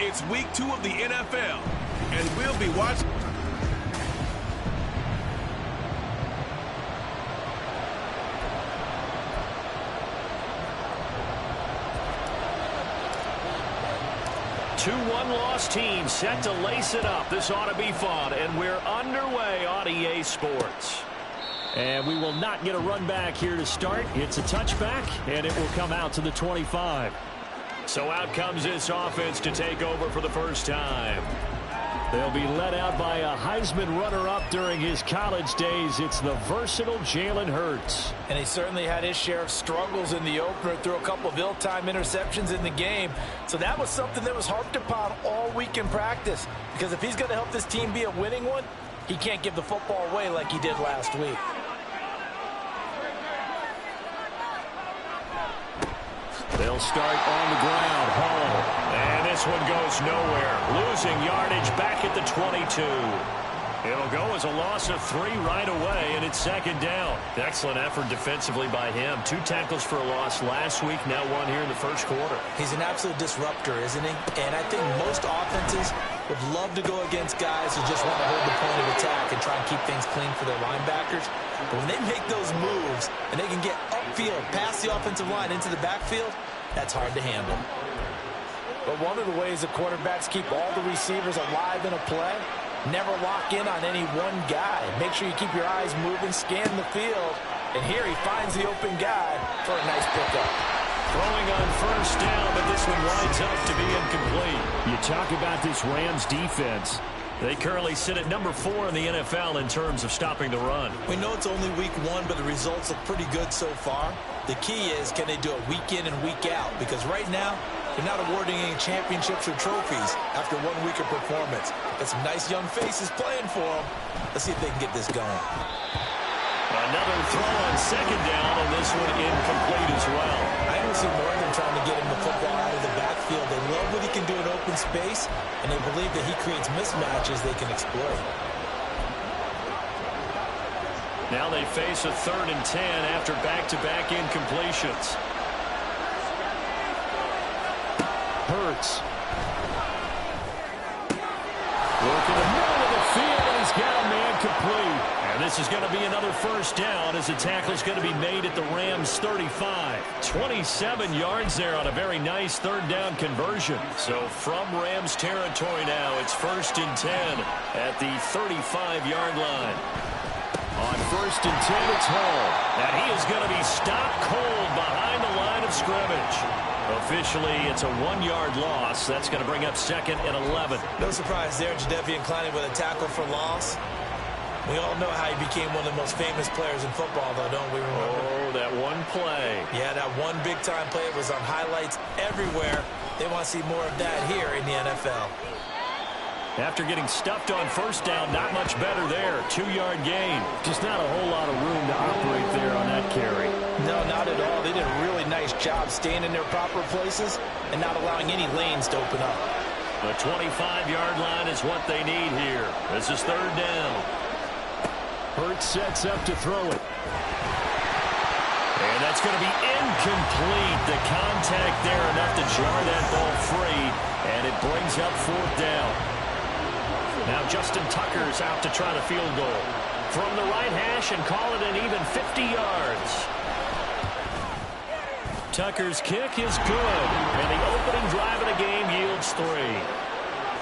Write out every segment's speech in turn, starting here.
It's week 2 of the NFL, and we'll be watching. Two one-loss teams set to lace it up. This ought to be fun, and we're underway on EA Sports. And we will not get a run back here to start. It's a touchback, and it will come out to the 25. So out comes this offense to take over for the first time. They'll be led out by a Heisman runner-up during his college days. It's the versatile Jalen Hurts. And he certainly had his share of struggles in the opener, threw a couple of ill-timed interceptions in the game. So that was something that was harped upon all week in practice. Because if he's going to help this team be a winning one, he can't give the football away like he did last week. They'll start on the ground. Hall. And this one goes nowhere. Losing yardage back at the 22. It'll go as a loss of 3 right away, and it's second down. Excellent effort defensively by him. 2 tackles for a loss last week, now 1 here in the first quarter. He's an absolute disruptor, isn't he? And I think most offenses would love to go against guys who just want to hold the point of attack and try and keep things clean for their linebackers. But when they make those moves and they can get upfield, past the offensive line into the backfield, that's hard to handle. But one of the ways the quarterbacks keep all the receivers alive in a play, never lock in on any one guy. Make sure you keep your eyes moving, scan the field. And here he finds the open guy for a nice pickup. Throwing on first down, but this one winds up to be incomplete. You talk about this Rams defense. They currently sit at number 4 in the NFL in terms of stopping the run. We know it's only week 1, but the results look pretty good so far. The key is, can they do it week in and week out? Because right now, they're not awarding any championships or trophies after 1 week of performance. Got some nice young faces playing for them. Let's see if they can get this going. Another throw on second down, and this one incomplete as well. I don't see more than trying to get him the football out of the backfield. They love what he can do in open space, and they believe that he creates mismatches they can exploit. Now they face a 3rd and 10 after back-to-back incompletions. Hurts. Working the middle of the field, and he's got a man complete. And this is going to be another first down as the tackle is going to be made at the Rams' 35. 27 yards there on a very nice 3rd down conversion. So from Rams territory now, it's 1st and 10 at the 35-yard line. On 1st and 10, it's Hall. And he is going to be stopped cold behind the line of scrimmage. Officially, it's a 1-yard loss. That's going to bring up 2nd and 11. No surprise there, Jadeveon Clowney with a tackle for loss. We all know how he became one of the most famous players in football, though, don't we remember? Oh, that one play. Yeah, that one big-time play was on highlights everywhere. They want to see more of that here in the NFL. After getting stuffed on first down, not much better there. 2-yard gain. Just not a whole lot of room to operate there on that carry. No, not at all. They did a really nice job staying in their proper places and not allowing any lanes to open up. The 25-yard line is what they need here. This is 3rd down. Hurts sets up to throw it. And that's going to be incomplete. The contact there enough to jar that ball free, and it brings up 4th down. Now Justin Tucker's out to try the field goal. From the right hash and call it an even 50 yards. Tucker's kick is good, and the opening drive of the game yields 3.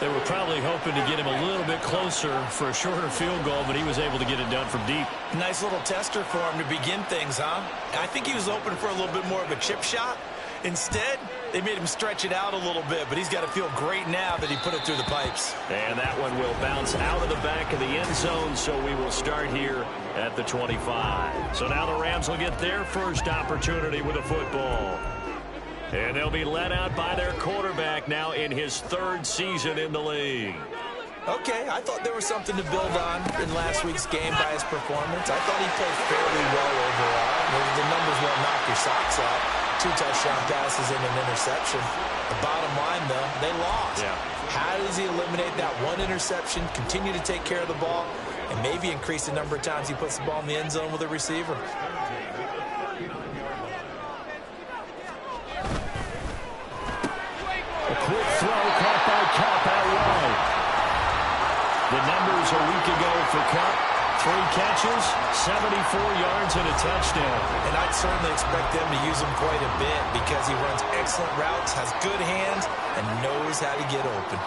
They were probably hoping to get him a little bit closer for a shorter field goal, but he was able to get it done from deep. Nice little tester for him to begin things, huh? I think he was open for a little bit more of a chip shot. Instead, they made him stretch it out a little bit, but he's got to feel great now that he put it through the pipes. And that one will bounce out of the back of the end zone, so we will start here at the 25. So now the Rams will get their first opportunity with a football. And they'll be led out by their quarterback now in his 3rd season in the league. Okay, I thought there was something to build on in last week's game by his performance. I thought he played fairly well overall. The numbers won't knock your socks off. 2 touchdown passes and an interception. The bottom line, though, they lost. Yeah. How does he eliminate that one interception, continue to take care of the ball, and maybe increase the number of times he puts the ball in the end zone with a receiver? A quick throw caught by for Cup. 3 catches, 74 yards, and a touchdown. And I'd certainly expect them to use him quite a bit because he runs excellent routes, has good hands, and knows how to get open.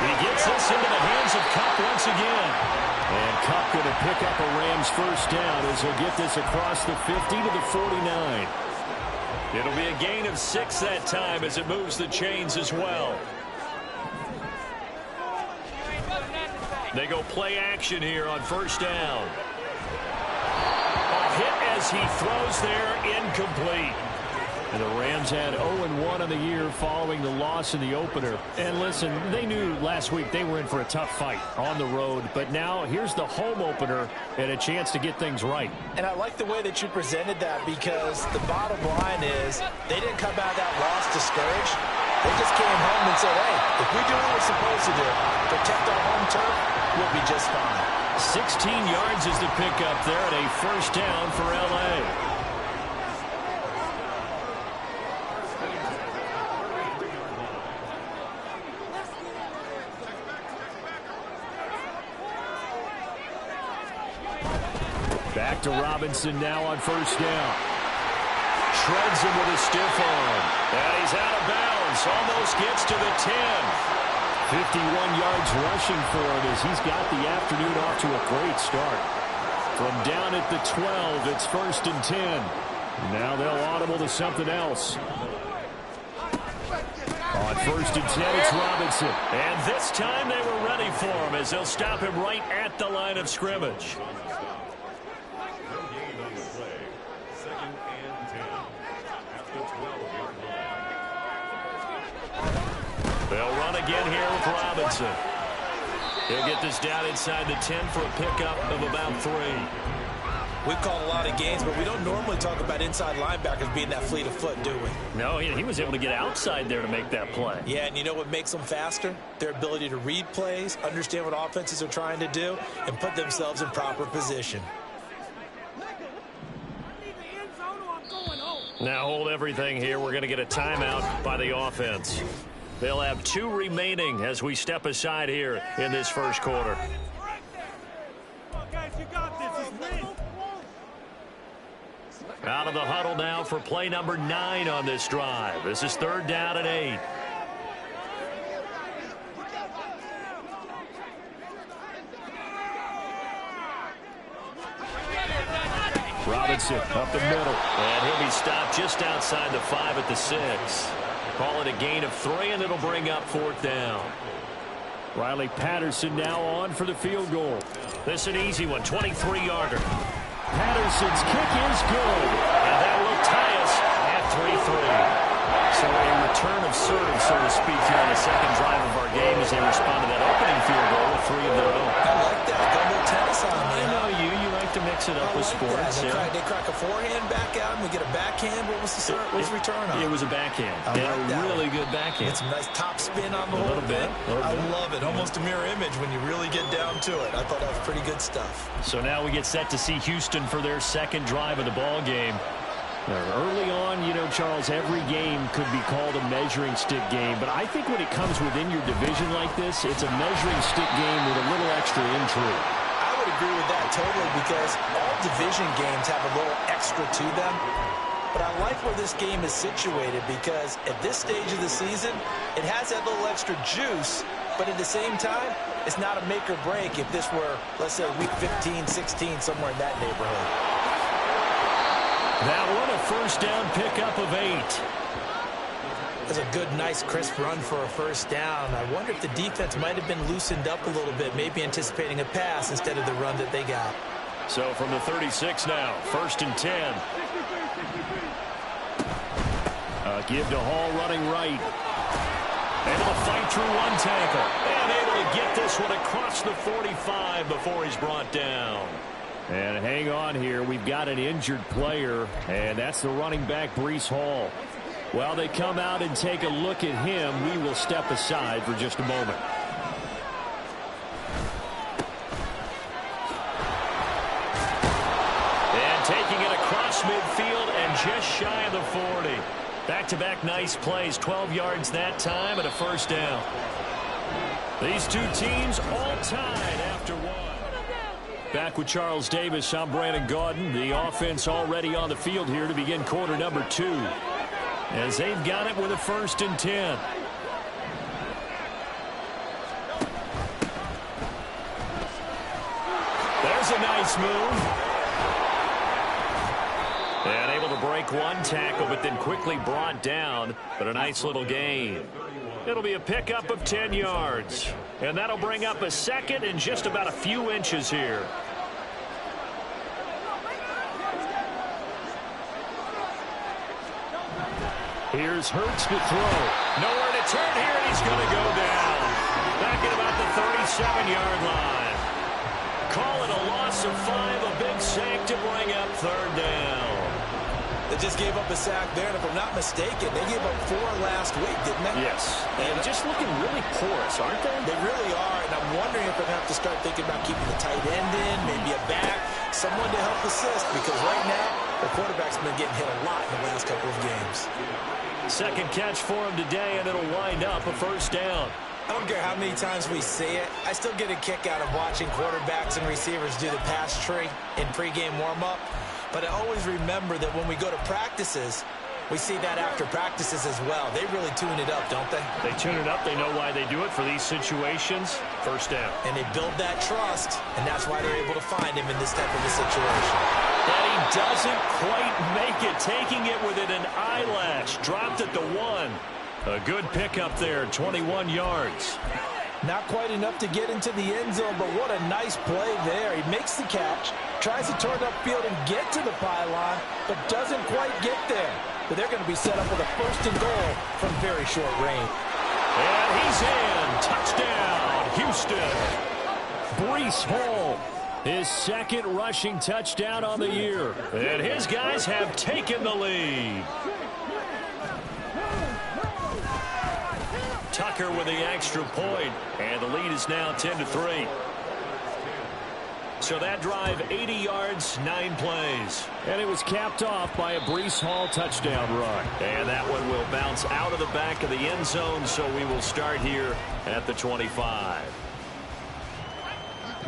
He gets this into the hands of Cup once again. And Cup going to pick up a Rams first down as he'll get this across the 50 to the 49. It'll be a gain of 6 that time as it moves the chains as well. They go play action here on first down. A hit as he throws there, incomplete. And the Rams had 0-1 on the year following the loss in the opener. And listen, they knew last week they were in for a tough fight on the road. But now here's the home opener and a chance to get things right. And I like the way that you presented that because the bottom line is they didn't come out of that loss discouraged. They just came home and said, hey, if we do what we're supposed to do, protect our home turf, we'll be just fine. 16 yards is the pickup there at a first down for L.A. Back to Robinson now on first down. Shreds him with a stiff arm. And he's out of bounds. Almost gets to the 10. 51 yards rushing for him as he's got the afternoon off to a great start. From down at the 12, it's first and 10. Now they'll audible to something else. On first and 10, it's Robinson. And this time they were ready for him as they'll stop him right at the line of scrimmage. They'll run again here with Robinson. He'll get this down inside the 10 for a pickup of about 3. We've called a lot of games, but we don't normally talk about inside linebackers being that fleet of foot, do we? No, he was able to get outside there to make that play. Yeah, and you know what makes them faster? Their ability to read plays, understand what offenses are trying to do, and put themselves in proper position. Now hold everything here. We're going to get a timeout by the offense. They'll have 2 remaining as we step aside here in this first quarter. Out of the huddle now for play number 9 on this drive. This is 3rd down and 8. Robinson up the middle. And he'll be stopped just outside the 5 at the 6. Call it a gain of 3, and it'll bring up 4th down. Riley Patterson now on for the field goal. This is an easy one, 23-yarder. Patterson's kick is good. And that will tie us at 3-3. So a return of serve, so to speak, here on the second drive of our game as they respond to that opening field goal with 3 of their own. I like that. Double tennis on me. I know you like to mix it up with sports. They crack a forehand back out, and we get a backhand. What was the return on? It was a backhand. Like a really good backhand. Get some nice top spin on the whole bit. I love it. Almost a mirror image when you really get down to it. I thought that was pretty good stuff. So now we get set to see Houston for their second drive of the ball game. Early on, you know, Charles, every game could be called a measuring stick game. But I think when it comes within your division like this, it's a measuring stick game with a little extra intrigue. I would agree with that totally because all division games have a little extra to them. But I like where this game is situated because at this stage of the season, it has that little extra juice. But at the same time, it's not a make or break if this were, let's say, week 15, 16, somewhere in that neighborhood. That one, a first down pickup of 8. That's a good, nice, crisp run for a first down. I wonder if the defense might have been loosened up a little bit, maybe anticipating a pass instead of the run that they got. So from the 36 now, 1st and 10. Give to Hall running right. Able to fight through one tackle. And able to get this one across the 45 before he's brought down. And hang on here. We've got an injured player, and that's the running back, Breece Hall. While they come out and take a look at him, we will step aside for just a moment. And taking it across midfield and just shy of the 40. Back-to-back nice plays, 12 yards that time and a first down. These two teams all tied after one. Back with Charles Davis, I'm Brandon Gaudin. The offense already on the field here to begin quarter number 2. As they've got it with a 1st and 10. There's a nice move. And able to break one tackle, but then quickly brought down. But a nice little gain. It'll be a pickup of 10 yards. And that'll bring up a 2nd and just about a few inches here. Here's Hurts to throw. Nowhere to turn here, and he's going to go down. Back at about the 37-yard line. Call it a loss of 5, a big sack to bring up 3rd down. They just gave up a sack there, and if I'm not mistaken, they gave up 4 last week, didn't they? Yes. And just looking really porous, aren't they? They really are, and I'm wondering if they're going to have to start thinking about keeping the tight end in, maybe a back, someone to help assist, because right now, the quarterback's been getting hit a lot in the last couple of games. 2nd catch for him today, and it'll wind up a 1st down. I don't care how many times we see it. I still get a kick out of watching quarterbacks and receivers do the pass tree in pregame warm-up. But I always remember that when we go to practices, we see that after practices as well. They really tune it up, don't they? They tune it up. They know why they do it for these situations. 1st down. And they build that trust, and that's why they're able to find him in this type of a situation. And he doesn't quite make it, taking it within an eyelash. Dropped at the 1. A good pickup there, 21 yards. Not quite enough to get into the end zone, but what a nice play there. He makes the catch, tries to turn upfield and get to the pylon, but doesn't quite get there. But they're going to be set up with a 1st and goal from very short range. And he's in. Touchdown, Houston. Breece Hall, his 2nd rushing touchdown on the year. And his guys have taken the lead. Tucker with the extra point, and the lead is now 10-3. So that drive, 80 yards, 9 plays. And it was capped off by a Breece Hall touchdown run. And that one will bounce out of the back of the end zone, so we will start here at the 25.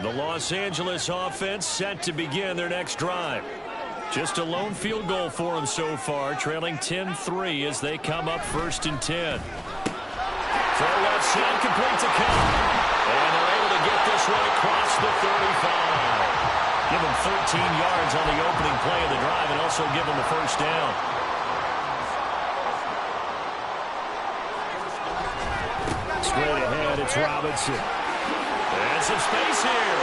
The Los Angeles offense set to begin their next drive. Just a lone field goal for them so far, trailing 10-3 as they come up 1st and 10. Throw left side, complete to Cup. And they're able to get this one across the 35. Give them 13 yards on the opening play of the drive and also give them the 1st down. Straight ahead, it's Robinson. And some space here.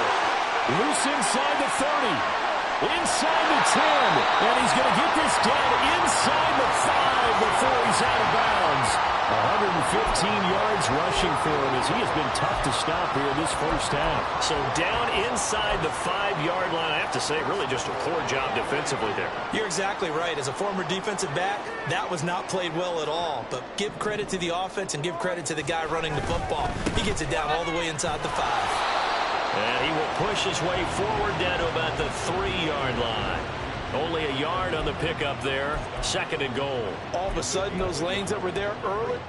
Loose inside the 30. Inside the 10. And he's going to get this down inside the 5 before he's out of bounds. 115 yards rushing for him as he has been tough to stop here in this 1st half. So down inside the 5-yard line, I have to say, really just a poor job defensively there. You're exactly right. As a former defensive back, that was not played well at all. But give credit to the offense and give credit to the guy running the football. He gets it down all the way inside the 5. And he will push his way forward down to about the 3-yard line. Only a yard on the pickup there. 2nd and goal. All of a sudden, those lanes that were there early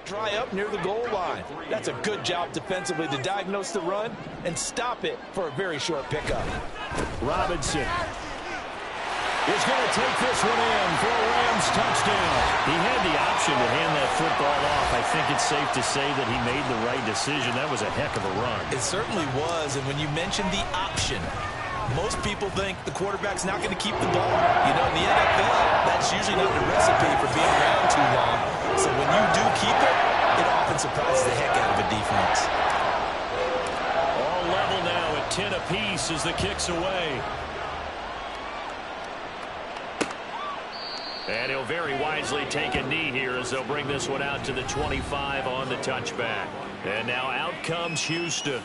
dry up near the goal line. That's a good job defensively to diagnose the run and stop it for a very short pickup. Robinson is going to take this one in for a Rams touchdown. He had the option to hand that football off. I think it's safe to say that he made the right decision. That was a heck of a run. It certainly was, and when you mentioned the option, most people think the quarterback's not going to keep the ball. You know, in the NFL, that's usually not the recipe for being around too long. So when you do keep it, it often surprises the heck out of a defense. All level now at 10 apiece as the kick's away. And he'll very wisely take a knee here as they'll bring this one out to the 25 on the touchback. And now out comes Houston.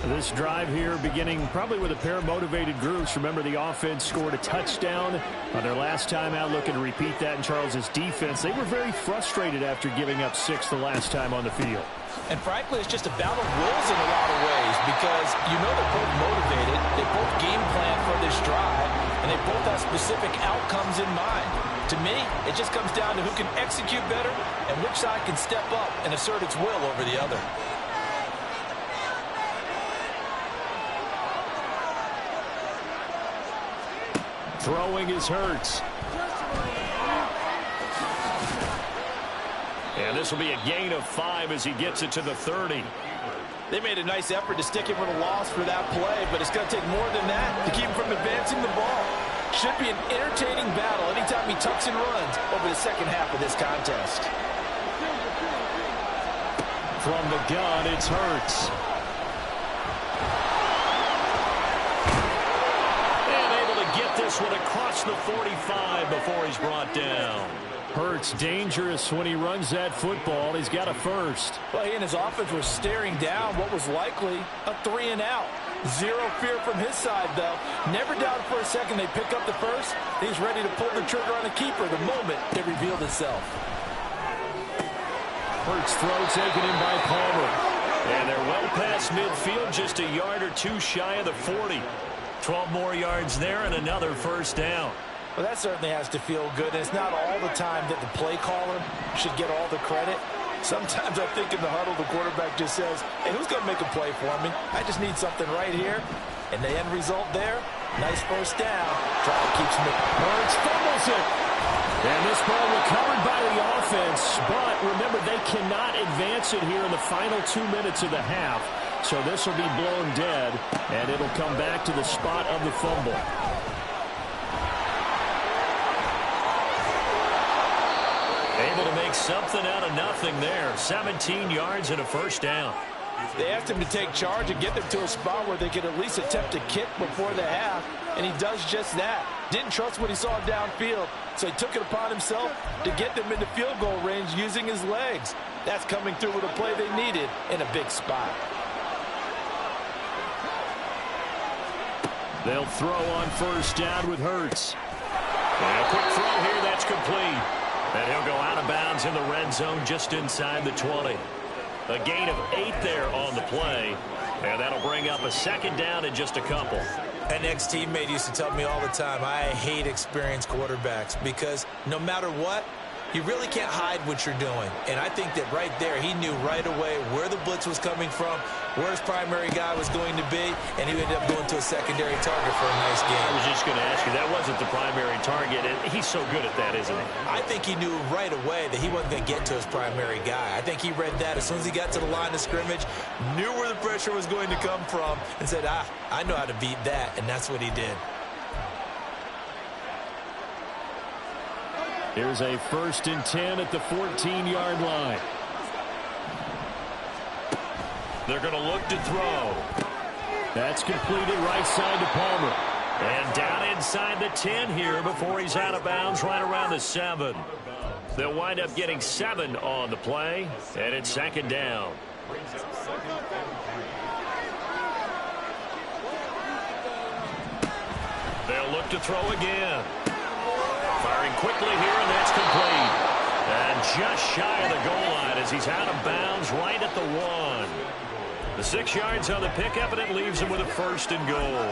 This drive here beginning probably with a pair of motivated groups. Remember, the offense scored a touchdown on their last time out. Looking to repeat that in Charles's defense. They were very frustrated after giving up 6 the last time on the field. And frankly, it's just a battle of wills in a lot of ways because you know they're both motivated. They both game plan for this drive. And and they both have specific outcomes in mind. To me, it just comes down to who can execute better and which side can step up and assert its will over the other. Throwing is Hurts. And this will be a gain of 5 as he gets it to the 30. They made a nice effort to stick him with a loss for that play, but it's going to take more than that to keep him from advancing the ball. Should be an entertaining battle anytime he tucks and runs over the second half of this contest. From the gun, it's Hurts. And able to get this one across the 45 before he's brought down. Hurts dangerous when he runs that football. He's got a first. Well, he and his offense were staring down what was likely a 3-and-out. Zero fear from his side, though. Never doubted for a second they pick up the first. He's ready to pull the trigger on a keeper the moment it revealed itself. Hurts throw taken in by Palmer. And they're well past midfield, just a yard or two shy of the 40. 12 more yards there and another first down. Well, that certainly has to feel good, and it's not all the time that the play caller should get all the credit. Sometimes I think in the huddle, the quarterback just says, hey, who's going to make a play for me? I just need something right here. And the end result there, nice first down. Drive keeps me. Hurts fumbles it. And this ball recovered by the offense, but remember, they cannot advance it here in the final 2 minutes of the half. So this will be blown dead, and it'll come back to the spot of the fumble. Able to make something out of nothing there. 17 yards and a first down. They asked him to take charge and get them to a spot where they could at least attempt to kick before the half, and he does just that. Didn't trust what he saw downfield, so he took it upon himself to get them into field goal range using his legs. That's coming through with a play they needed in a big spot. They'll throw on first down with Hurts. And a quick throw here, that's complete. And he'll go out of bounds in the red zone just inside the 20. A gain of 8 there on the play. And that'll bring up a second down in just a couple. An ex-teammate used to tell me all the time, I hate experienced quarterbacks because no matter what, you really can't hide what you're doing. And I think that right there, he knew right away where the blitz was coming from, where his primary guy was going to be, and he ended up going to a secondary target for a nice game. I was just going to ask you, that wasn't the primary target, and he's so good at that, isn't he? I think he knew right away that he wasn't going to get to his primary guy. I think he read that as soon as he got to the line of scrimmage, knew where the pressure was going to come from, and said, I know how to beat that, and that's what he did. Here's a 1st and 10 at the 14-yard line. They're going to look to throw. That's completed right side to Palmer. And down inside the 10 here before he's out of bounds right around the 7. They'll wind up getting 7 on the play, and it's second down. They'll look to throw again. Firing quickly here, and that's complete. And just shy of the goal line as he's out of bounds right at the 1. The 6 yards on the pickup, and it leaves him with a 1st and goal.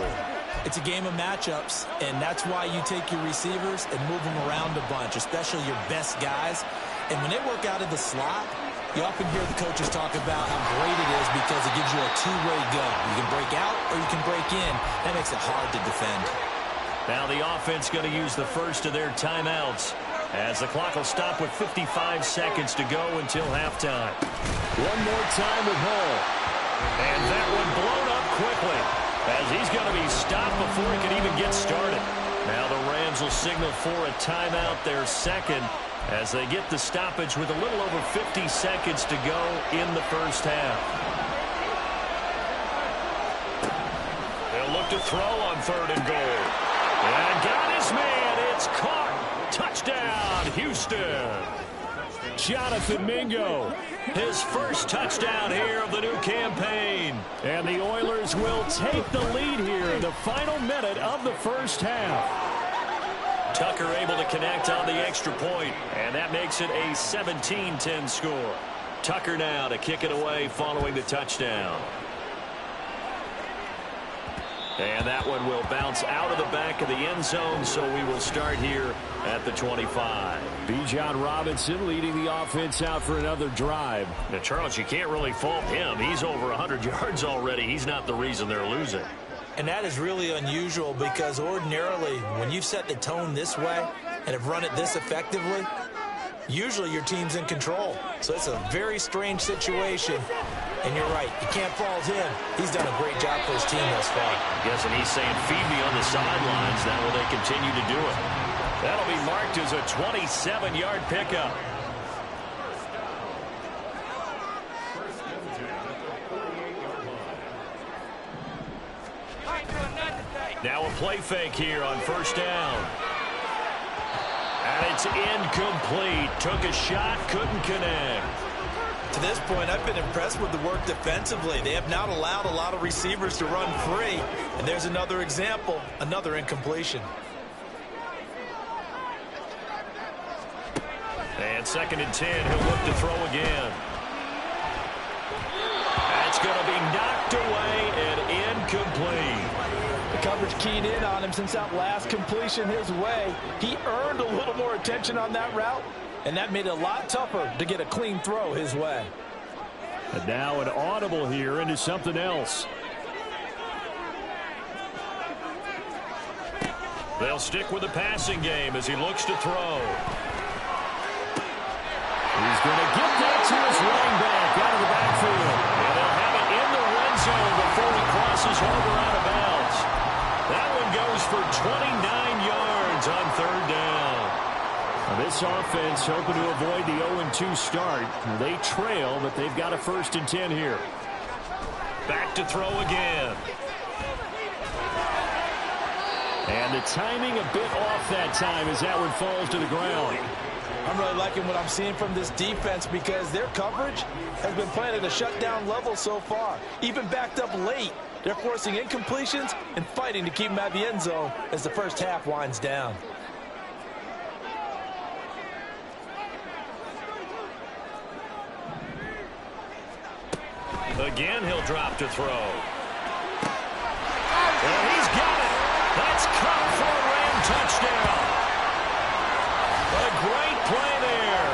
It's a game of matchups, and that's why you take your receivers and move them around a bunch, especially your best guys. And when they work out of the slot, you often hear the coaches talk about how great it is because it gives you a two-way go. You can break out or you can break in. That makes it hard to defend. Now the offense going to use the first of their timeouts as the clock will stop with 55 seconds to go until halftime. One more time with Hall. And that one blown up quickly as he's going to be stopped before he can even get started. Now the Rams will signal for a timeout, their second, as they get the stoppage with a little over 50 seconds to go in the first half. They'll look to throw on 3rd and goal. And got his man. It's caught. Touchdown, Houston. Jonathan Mingo, his first touchdown here of the new campaign. And the Oilers will take the lead here in the final minute of the first half. Tucker able to connect on the extra point, and that makes it a 17-10 score. Tucker now to kick it away following the touchdown. And that one will bounce out of the back of the end zone, so we will start here at the 25. Bijan Robinson leading the offense out for another drive. Now, Charles, you can't really fault him. He's over 100 yards already. He's not the reason they're losing. And that is really unusual because ordinarily when you've set the tone this way and have run it this effectively, usually your team's in control. So it's a very strange situation. And you're right, you can't fault him. He's done a great job for his team thus far. I'm guessing he's saying, feed me on the sidelines. That way they continue to do it. That'll be marked as a 27-yard pickup. Now a play fake here on first down. And it's incomplete. Took a shot, couldn't connect. To this point, I've been impressed with the work defensively. They have not allowed a lot of receivers to run free. And there's another example, another incompletion. And 2nd and 10, he'll look to throw again. That's going to be knocked away and incomplete. The coverage keyed in on him since that last completion his way. He earned a little more attention on that route, and that made it a lot tougher to get a clean throw his way. And now an audible here into something else. They'll stick with the passing game as he looks to throw. He's going to get that to his running back out of the backfield. And they'll have it in the red zone before he crosses over out of bounds. That one goes for 29 yards on 3rd down. Now this offense hoping to avoid the 0-2 start. They trail, but they've got a 1st and 10 here. Back to throw again. And the timing a bit off that time as that one falls to the ground. I'm really liking what I'm seeing from this defense because their coverage has been playing at a shutdown level so far. Even backed up late, they're forcing incompletions and fighting to keep them at the end zone as the first half winds down. Again, he'll drop to throw. And he's got it. That's caught for a Ram touchdown. A great play there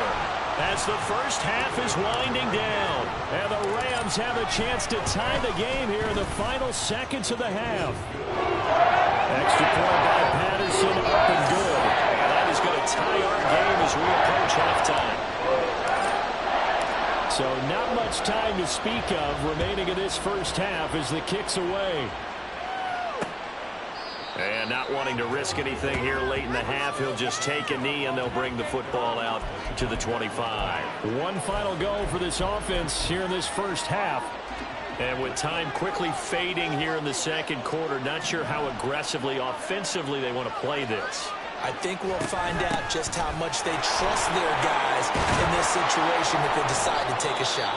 as the first half is winding down. And the Rams have a chance to tie the game here in the final seconds of the half. Extra point by Patterson, up and good. And that is going to tie our game as we approach halftime. So not much time to speak of remaining in this first half as the kick's away. And not wanting to risk anything here late in the half, he'll just take a knee and they'll bring the football out to the 25. One final go for this offense here in this first half. And with time quickly fading here in the 2nd quarter, not sure how aggressively, offensively they want to play this. I think we'll find out just how much they trust their guys in this situation if they decide to take a shot.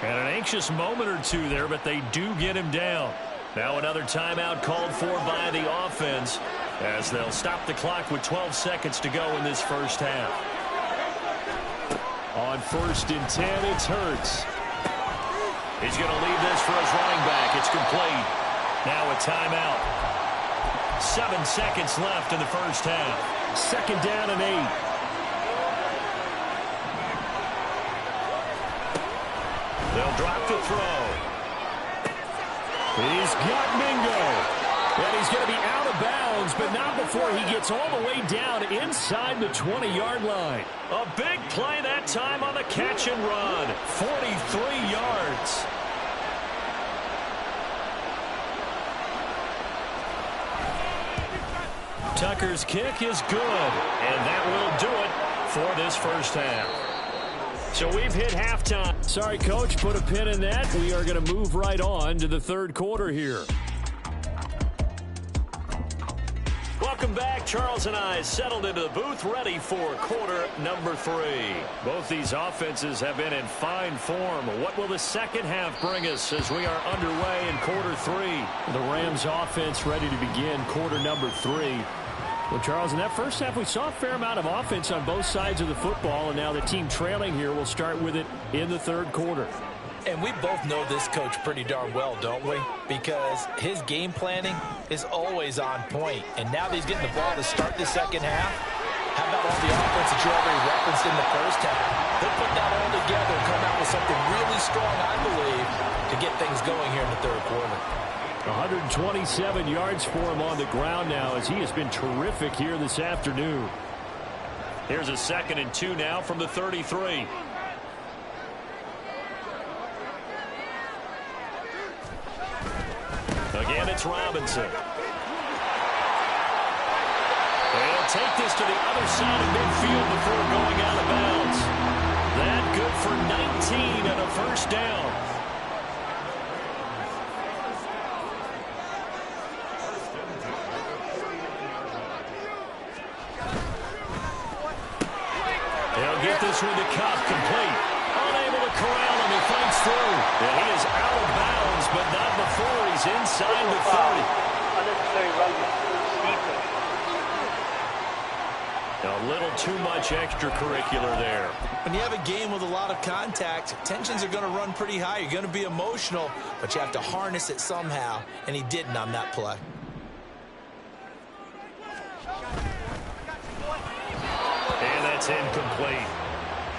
And an anxious moment or two there, but they do get him down. Now another timeout called for by the offense as they'll stop the clock with 12 seconds to go in this first half. On 1st and 10, it's Hurts. He's going to leave this for his running back. It's complete. Now a timeout. 7 seconds left in the first half. 2nd down and 8. They'll drop to throw. He's got Mingo. And he's going to be out of bounds, but not before he gets all the way down inside the 20-yard line. A big play that time on the catch and run. 43 yards. Tucker's kick is good, and that will do it for this first half. So we've hit halftime. Sorry, Coach, put a pin in that. We are going to move right on to the 3rd quarter here. Welcome back. Charles and I settled into the booth, ready for quarter number 3. Both these offenses have been in fine form. What will the 2nd half bring us as we are underway in quarter 3? The Rams offense ready to begin quarter number 3. Well, Charles, in that first half, we saw a fair amount of offense on both sides of the football, and now the team trailing here will start with it in the 3rd quarter. And we both know this coach pretty darn well, don't we? Because his game planning is always on point. And now that he's getting the ball to start the second half, how about all the offense that you already referenced in the first half? He'll put that all together and come out with something really strong, I believe, to get things going here in the third quarter. 127 yards for him on the ground now as he has been terrific here this afternoon. Here's a 2nd and 2 now from the 33. Again, it's Robinson. They'll take this to the other side of midfield before going out of bounds. That good for 19 and a first down. They'll get this one to Cup, complete. Unable to corral him, he fights through. And he is out of bounds, but not before he's inside the 30. Unnecessary run. A little too much extracurricular there. When you have a game with a lot of contact, tensions are going to run pretty high. You're going to be emotional, but you have to harness it somehow, and he didn't on that play. And that's incomplete.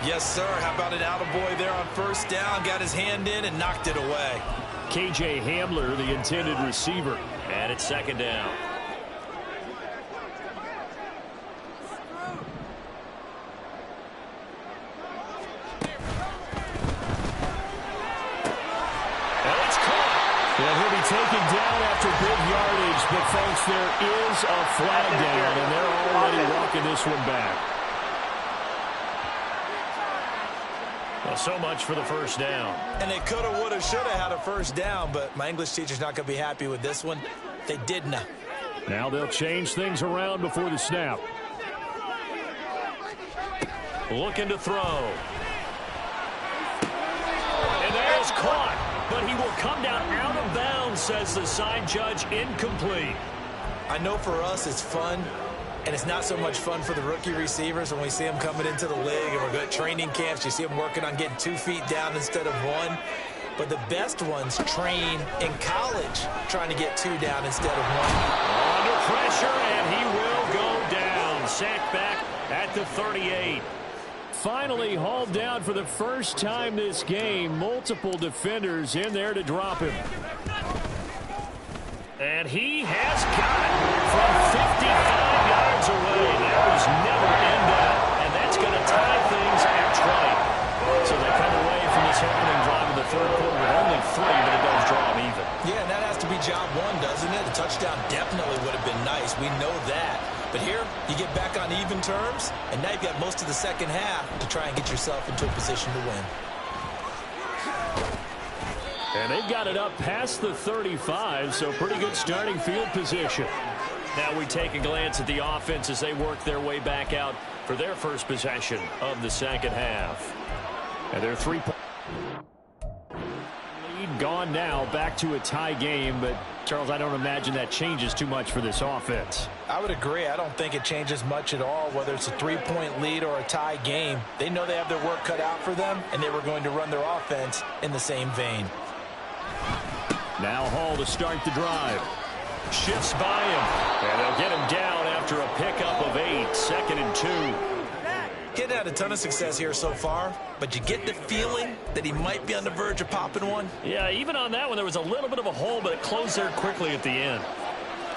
Yes, sir. How about an attaboy there on first down? Got his hand in and knocked it away. K.J. Hamler, the intended receiver. And it's 2nd down. And he'll be taken down after big yardage, but folks, there is a flag down, and they're already walking this one back. Well, so much for the first down. And they could have, would have, should have had a first down, but my English teacher's not going to be happy with this one. They didn't. Now they'll change things around before the snap. Looking to throw. And there's caught. But he will come down out of bounds, says the side judge, incomplete. I know for us it's fun, and it's not so much fun for the rookie receivers when we see them coming into the league and we're good at training camps. You see them working on getting 2 feet down instead of 1. But the best ones train in college trying to get 2 down instead of 1. Under pressure, and he will go down. Sacked back at the 38. Finally hauled down for the first time this game. Multiple defenders in there to drop him. And he has got it from 55 yards away. That was never in doubt. And that's going to tie things at 20. So they come away from this opening drive in the third quarter with only 3, but it does draw them even. Yeah, and that has to be job 1, doesn't it? A touchdown definitely would have been nice. We know that. But here, you get back on even terms, and now you've got most of the second half to try and get yourself into a position to win. And they've got it up past the 35, so pretty good starting field position. Now we take a glance at the offense as they work their way back out for their first possession of the second half. And their 3-point lead gone now, back to a tie game, but Charles, I don't imagine that changes too much for this offense. I would agree. I don't think it changes much at all, whether it's a 3-point lead or a tie game. They know they have their work cut out for them, and they were going to run their offense in the same vein. Now Hall to start the drive. Shifts by him, and they'll get him down after a pickup of 8, 2nd and 2. He hadn't had a ton of success here so far, but you get the feeling that he might be on the verge of popping one. Yeah, even on that one, there was a little bit of a hole, but it closed there quickly at the end.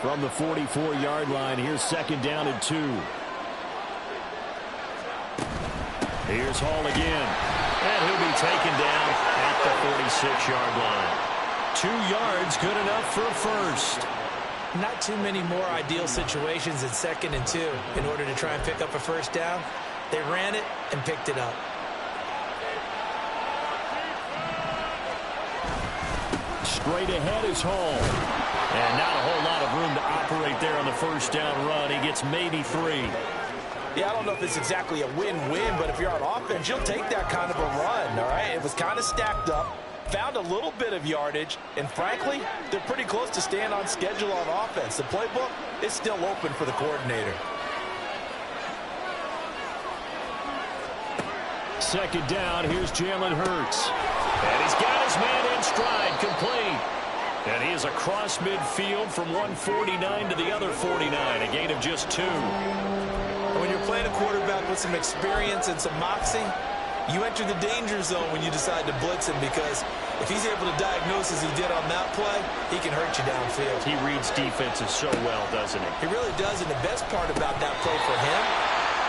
From the 44-yard line, here's 2nd down and 2. Here's Hall again. And he'll be taken down at the 46-yard line. 2 yards, good enough for a first. Not too many more ideal situations in 2nd and 2 in order to try and pick up a first down. They ran it and picked it up. Straight ahead is Hall. And not a whole lot of room to operate there on the first down run. He gets maybe 3. Yeah, I don't know if it's exactly a win-win, but if you're on offense, you'll take that kind of a run, all right? It was kind of stacked up, found a little bit of yardage, and frankly, they're pretty close to staying on schedule on offense. The playbook is still open for the coordinator. 2nd down, here's Jalen Hurts. And he's got his man in stride, complete. And he is across midfield from 149 to the other 49, a gain of just 2. When you're playing a quarterback with some experience and some moxie, you enter the danger zone when you decide to blitz him, because if he's able to diagnose as he did on that play, he can hurt you downfield. He reads defenses so well, doesn't he? He really does, and the best part about that play for him,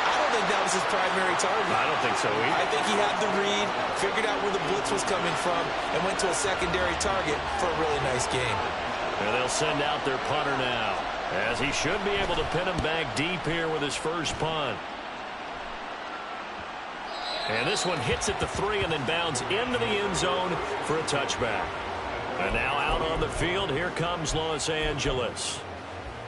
I don't think that was his primary target. I don't think so either. I think he had the read, figured out where the blitz was coming from, and went to a secondary target for a really nice game. And they'll send out their punter now, as he should be able to pin him back deep here with his first punt. And this one hits at the 3 and then bounds into the end zone for a touchback. And now out on the field, here comes Los Angeles.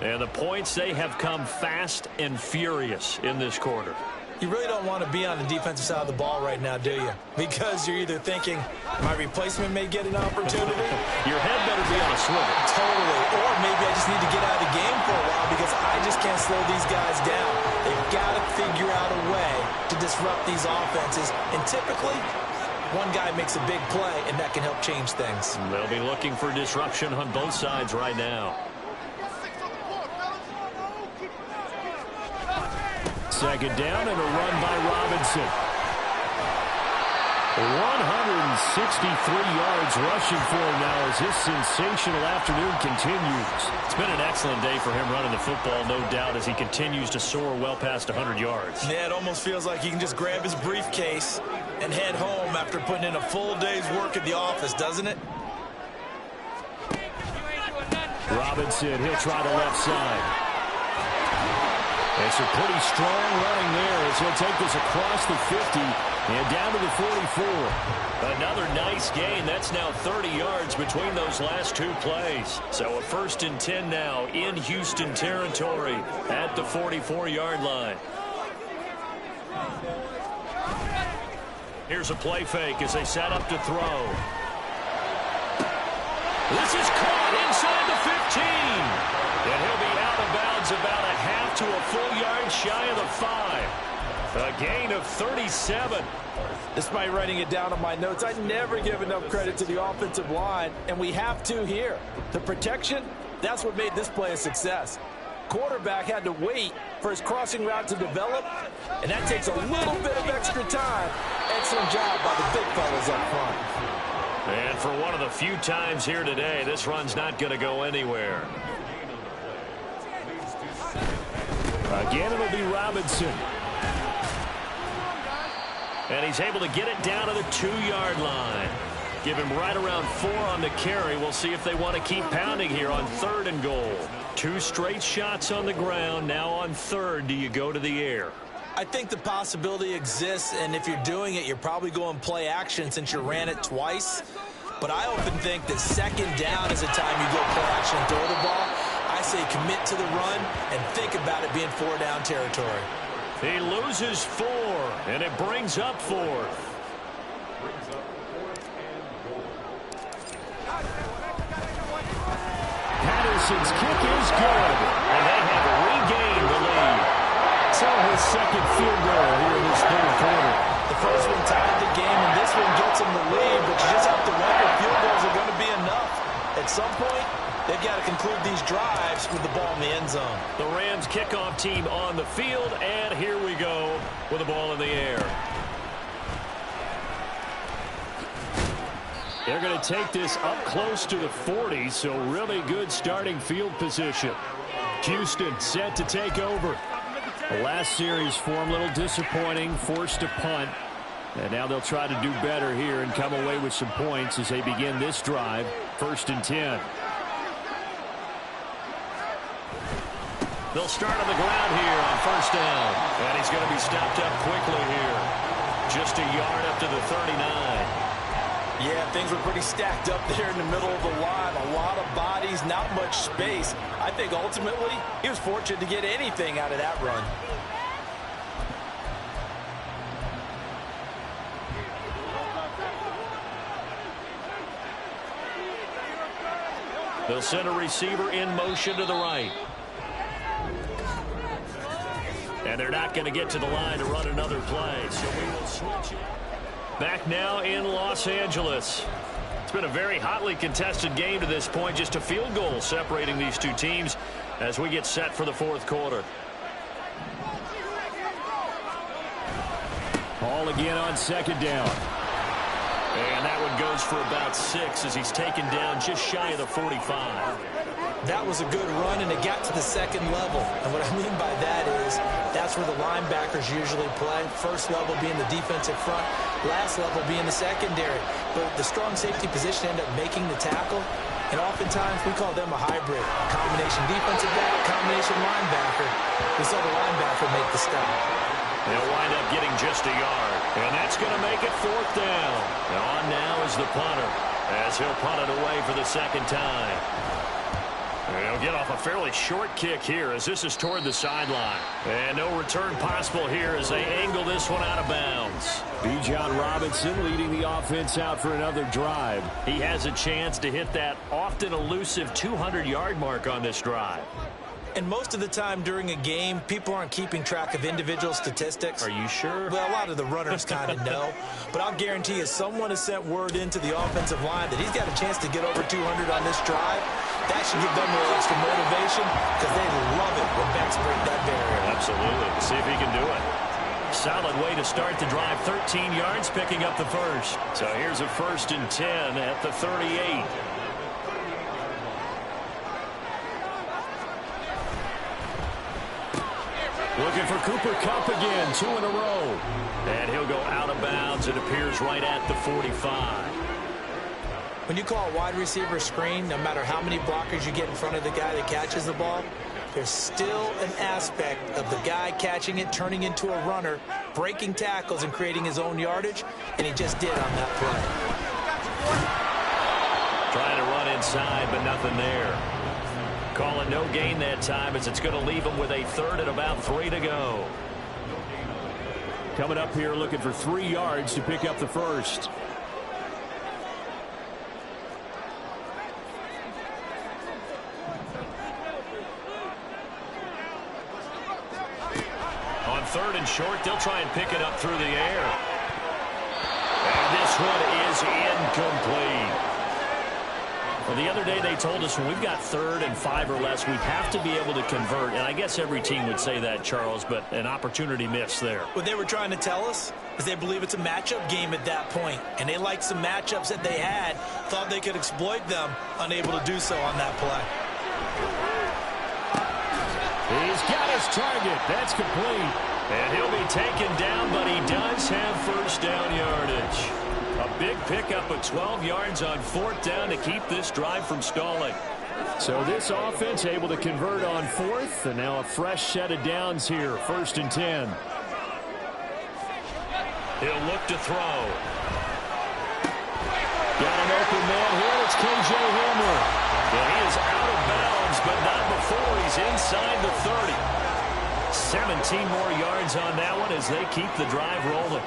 And the points, they have come fast and furious in this quarter. You really don't want to be on the defensive side of the ball right now, do you? Because you're either thinking, my replacement may get an opportunity. Your head better be on a swivel. Totally. Or maybe I just need to get out of the game for a while because I just can't slow these guys down. They've got to figure out a way to disrupt these offenses. And typically, one guy makes a big play, and that can help change things. They'll be looking for disruption on both sides right now. Second down and a run by Robinson. 163 yards rushing for him now as this sensational afternoon continues. It's been an excellent day for him running the football, no doubt, as he continues to soar well past 100 yards. Yeah, it almost feels like he can just grab his briefcase and head home after putting in a full day's work at the office, doesn't it? Robinson, he'll try the left side. It's a pretty strong running there as he'll take this across the 50 and down to the 44. Another nice gain. That's now 30 yards between those last 2 plays. So a 1st and 10 now in Houston territory at the 44-yard line. Here's a play fake as they set up to throw. This is caught inside the 15. And he'll be out of bounds about a half to a full yard shy of the 5. A gain of 37. Despite writing it down on my notes, I never give enough credit to the offensive line, and we have to here. The protection, that's what made this play a success. Quarterback had to wait for his crossing route to develop, and that takes a little bit of extra time. Excellent job by the big fellas up front. And for one of the few times here today, this run's not going to go anywhere. Again, it'll be Robinson. And he's able to get it down to the 2-yard line. Give him right around 4 on the carry. We'll see if they want to keep pounding here on 3rd and goal. 2 straight shots on the ground. Now on 3rd, do you go to the air? I think the possibility exists, and if you're doing it, you're probably going play action since you ran it twice. But I often think that 2nd down is a time you go play action and throw the ball. I say commit to the run and think about it being 4-down territory. He loses 4, and it brings up 4th. Patterson's kick is good. And they have regained the lead. So his 2nd field goal here in this 3rd quarter. The first one tied the game, and this one gets him the lead, but you just have to wonder if field goals are going to be enough. At some point, they've got to conclude these drives with the ball in the end zone. The Rams kickoff team on the field, and here we go with the ball in the air. They're going to take this up close to the 40, so really good starting field position. Houston set to take over. The last series for them, a little disappointing, forced to punt. And now they'll try to do better here and come away with some points as they begin this drive, 1st and 10. They'll start on the ground here on 1st down. And he's going to be stopped up quickly here. Just a yard up to the 39. Yeah, things were pretty stacked up there in the middle of the line. A lot of bodies, not much space. I think ultimately he was fortunate to get anything out of that run. They'll send a receiver in motion to the right. And they're not going to get to the line to run another play, so we will switch it. Back now in Los Angeles. It's been a very hotly contested game to this point. Just a field goal separating these two teams as we get set for the fourth quarter. Ball again on second down. And that one goes for about 6 as he's taken down just shy of the 45. That was a good run, and it got to the second level. And what I mean by that is that's where the linebackers usually play. First level being the defensive front, last level being the secondary. But the strong safety position ended up making the tackle, and oftentimes we call them a hybrid. Combination defensive back, combination linebacker. We saw the linebacker make the stop. They'll wind up getting just a yard, and that's going to make it fourth down. And on now is the punter as he'll punt it away for the second time. They'll get off a fairly short kick here as this is toward the sideline. And no return possible here as they angle this one out of bounds. Bijan Robinson leading the offense out for another drive. He has a chance to hit that often elusive 200-yard mark on this drive. And most of the time during a game, people aren't keeping track of individual statistics. Are you sure? Well, a lot of the runners kind of know. But I'll guarantee you someone has sent word into the offensive line that he's got a chance to get over 200 on this drive. That should give them a little extra motivation because they love it when backs break that barrier. Absolutely. See if he can do it. Solid way to start the drive. 13 yards, picking up the first. So here's a 1st and 10 at the 38. Looking for Cooper Kupp again, 2 in a row. And he'll go out of bounds. It appears right at the 45. When you call a wide receiver screen, no matter how many blockers you get in front of the guy that catches the ball, there's still an aspect of the guy catching it, turning into a runner, breaking tackles and creating his own yardage, and he just did on that play. Trying to run inside, but nothing there. Calling no gain that time as it's going to leave him with a 3rd and about 3 to go. Coming up here looking for 3 yards to pick up the first. On 3rd and short, they'll try and pick it up through the air. And this one is incomplete. Well, the other day they told us when we've got 3rd and 5 or less, we have to be able to convert. And I guess every team would say that, Charles, but an opportunity missed there. What they were trying to tell us is they believe it's a matchup game at that point. And they liked some matchups that they had, thought they could exploit them, unable to do so on that play. He's got his target. That's complete. And he'll be taken down, but he does have first down yardage. A big pickup of 12 yards on 4th down to keep this drive from stalling. So this offense able to convert on 4th, and now a fresh set of downs here, 1st and 10. He'll look to throw. Got an open man here. It's KJ Hamler. Well, he is out of bounds, but not before he's inside the 30. 17 more yards on that one as they keep the drive rolling.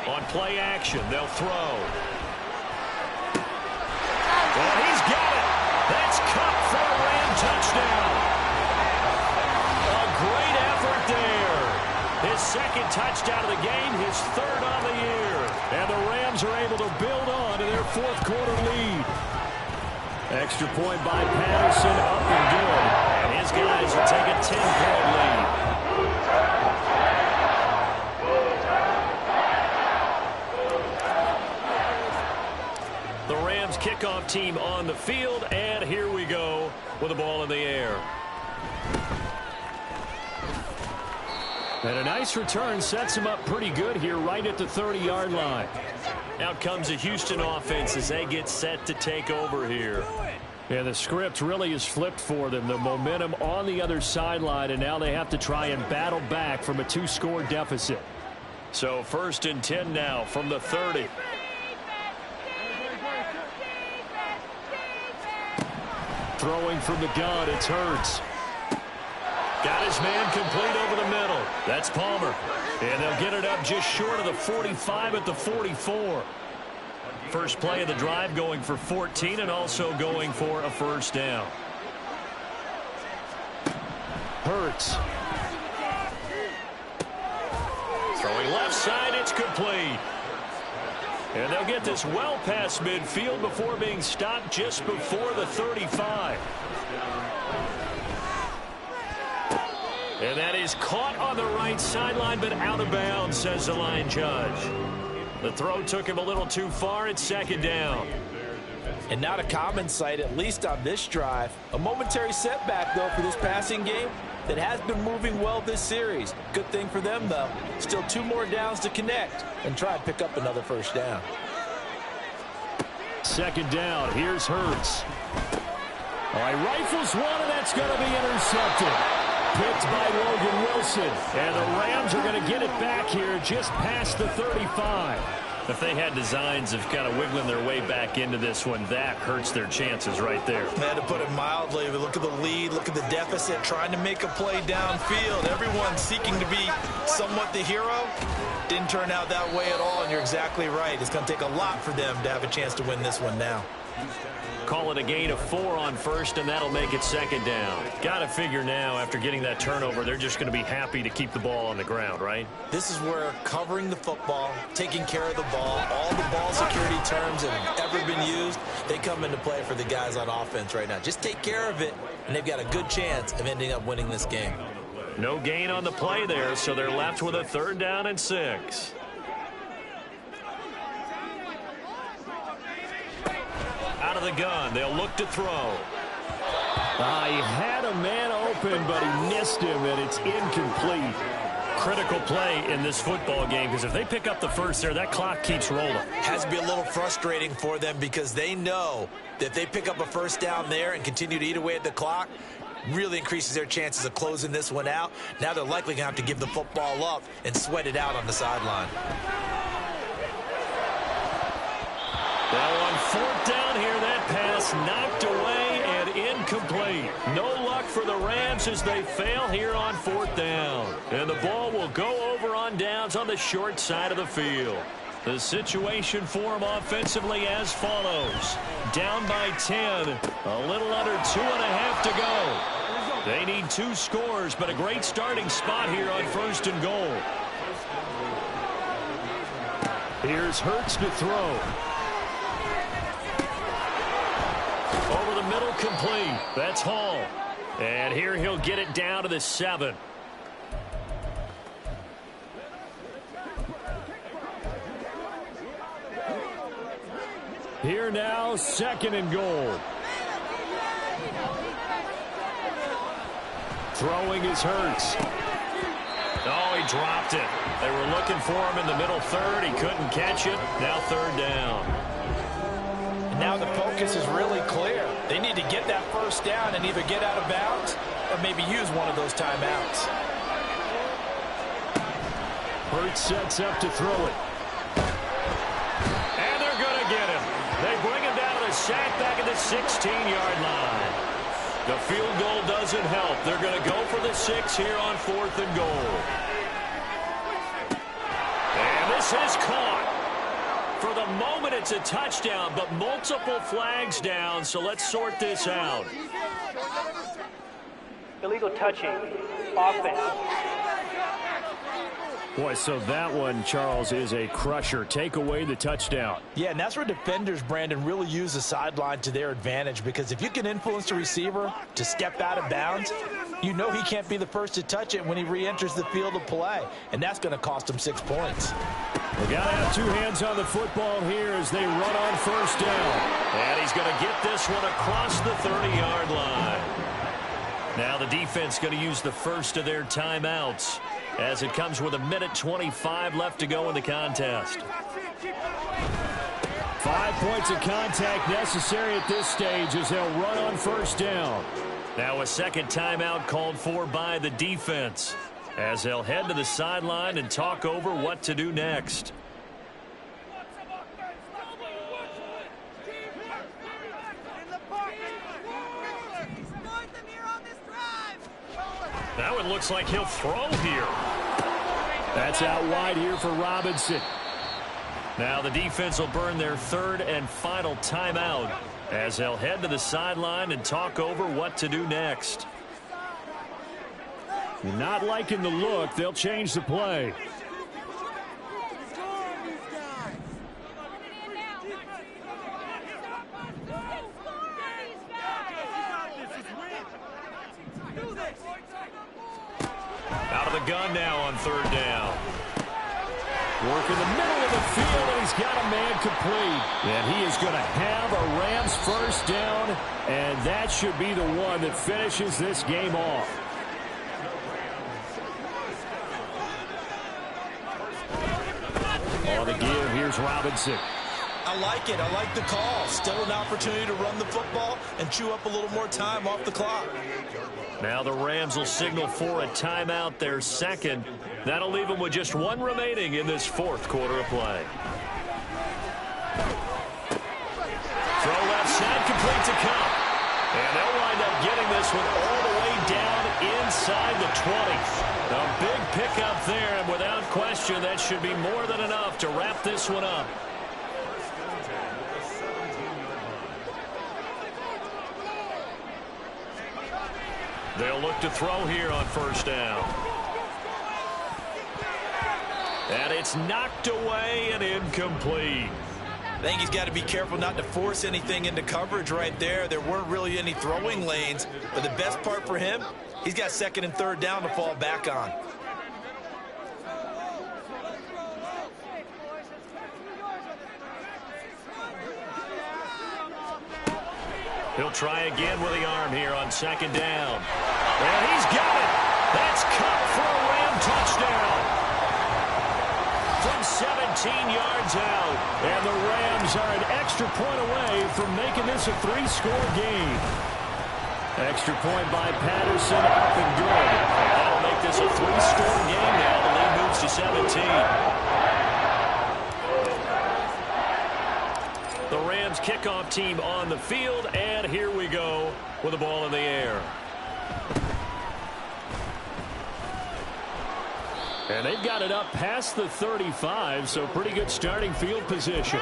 On play action, they'll throw. Well, he's got it. That's Kupp for a Ram touchdown. A great effort there. His 2nd touchdown of the game, his 3rd on the year. And the Rams are able to build on to their 4th quarter lead. Extra point by Patterson, up and good. And his guys will take a 10-point lead. The Rams kickoff team on the field, and here we go with the ball in the air. And a nice return sets him up pretty good here right at the 30-yard line. Out comes the Houston offense as they get set to take over here. Yeah, the script really is flipped for them. The momentum on the other sideline, and now they have to try and battle back from a 2-score deficit. So 1st and 10 now from the 30. Throwing from the gun, it's Hurts. Got his man complete over the middle. That's Palmer. And they'll get it up just short of the 45 at the 44. First play of the drive going for 14 and also going for a first down. Hurts. Throwing left side, it's complete. And they'll get this well past midfield before being stopped just before the 35. And that is caught on the right sideline, but out of bounds, says the line judge. The throw took him a little too far. It's second down. And not a common sight, at least on this drive. A momentary setback, though, for this passing game that has been moving well this series. Good thing for them, though. Still 2 more downs to connect and try and pick up another first down. Second down. Here's Hurts. All right, rifles one, and that's going to be intercepted. Picked by Logan Wilson. And the Rams are going to get it back here just past the 35. If they had designs of kind of wiggling their way back into this one, that hurts their chances right there. Man, to put it mildly, but look at the lead, look at the deficit, trying to make a play downfield. Everyone seeking to be somewhat the hero. Didn't turn out that way at all, and you're exactly right. It's going to take a lot for them to have a chance to win this one now. Call it a gain of 4 on first, and that'll make it second down. Got to figure now, after getting that turnover, they're just going to be happy to keep the ball on the ground, right? This is where covering the football, taking care of the ball, all the ball security terms that have ever been used, they come into play for the guys on offense right now. Just take care of it, and they've got a good chance of ending up winning this game. No gain on the play there, so they're left with a 3rd down and 6. Out of the gun, they'll look to throw. He had a man open, but he missed him, and it's incomplete. Critical play in this football game, because if they pick up the first there, that clock keeps rolling. Has to be a little frustrating for them because they know that if they pick up a first down there and continue to eat away at the clock, really increases their chances of closing this one out. Now they're likely going to have to give the football up and sweat it out on the sideline. Now on 4th down here, that pass knocked away and incomplete. No luck for the Rams as they fail here on 4th down. And the ball will go over on downs on the short side of the field. The situation for them offensively as follows. Down by 10, a little under 2.5 to go. They need 2 scores, but a great starting spot here on 1st and goal. Here's Hurts to throw. Over the middle, complete. That's Hall. And here he'll get it down to the 7. Here now, 2nd and goal. Throwing is Hurts. Oh, he dropped it. They were looking for him in the middle 3rd. He couldn't catch it. Now 3rd down. Now the focus is really clear. They need to get that first down and either get out of bounds or maybe use one of those timeouts. Hurts sets up to throw it. And they're going to get him. They bring him down to the sack back at the 16-yard line. The field goal doesn't help. They're going to go for the 6 here on 4th and goal. And this is caught. For the moment, it's a touchdown, but multiple flags down, so let's sort this out. Illegal touching, offense. Boy, so that one, Charles, is a crusher. Take away the touchdown. Yeah, and that's where defenders, Brandon, really use the sideline to their advantage, because if you can influence the receiver to step out of bounds, you know he can't be the first to touch it when he re-enters the field of play, and that's going to cost him 6 points. They got to have 2 hands on the football here as they run on 1st down. And he's going to get this one across the 30-yard line. Now the defense going to use the first of their timeouts as it comes with 1:25 left to go in the contest. 5 points of contact necessary at this stage as they'll run on 1st down. Now a second timeout called for by the defense as they'll head to the sideline and talk over what to do next. Now it looks like he'll throw here. That's out wide here for Robinson. Now the defense will burn their 3rd and final timeout as they'll head to the sideline and talk over what to do next. Not liking the look. They'll change the play. Out of the gun now on third down. Work in the middle of the field, and he's got a man complete. And he is going to have a Rams first down, and that should be the one that finishes this game off. On the give, here's Robinson. I like it. I like the call. Still an opportunity to run the football and chew up a little more time off the clock. Now the Rams will signal for a timeout, their second. That'll leave them with just one remaining in this fourth quarter of play. Throw left side, complete to Cup. And they'll wind up getting this one all the way down inside the 20. A big pickup there, and without question, that should be more than enough to wrap this one up. They'll look to throw here on first down. And it's knocked away and incomplete. I think he's got to be careful not to force anything into coverage right there. There weren't really any throwing lanes, but the best part for him, he's got second and third down to fall back on. He'll try again with the arm here on second down. And he's got it. That's Cup for a Ram touchdown. From 17 yards out. And the Rams are an extra point away from making this a 3-score game. Extra point by Patterson, up and good. And that'll make this a 3-score game now. The lead moves to 17. The Rams kickoff team on the field, and here we go with the ball in the air. And they've got it up past the 35, so pretty good starting field position.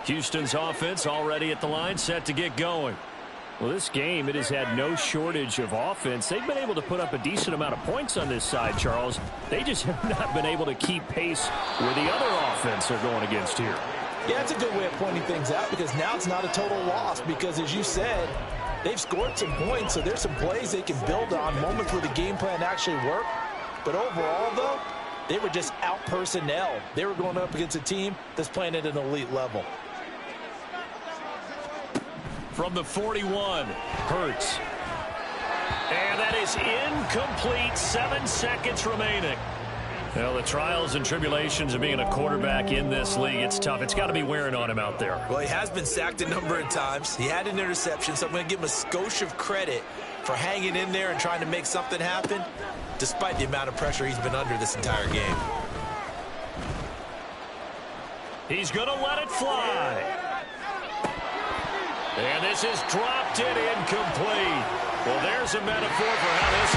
Houston's offense already at the line, set to get going. Well, this game, it has had no shortage of offense. They've been able to put up a decent amount of points on this side, Charles. They just have not been able to keep pace with the other offense they're going against here. Yeah, it's a good way of pointing things out because now it's not a total loss because, as you said, they've scored some points, so there's some plays they can build on, moments where the game plan actually worked. But overall, though, they were just out personnel. They were going up against a team that's playing at an elite level. From the 41, Hurts. And that is incomplete. 7 seconds remaining. Well, the trials and tribulations of being a quarterback in this league, it's tough. It's got to be wearing on him out there. Well, he has been sacked a number of times. He had an interception, so I'm going to give him a skosh of credit for hanging in there and trying to make something happen, despite the amount of pressure he's been under this entire game. He's going to let it fly. And this is dropped in incomplete. Well, there's a metaphor for how this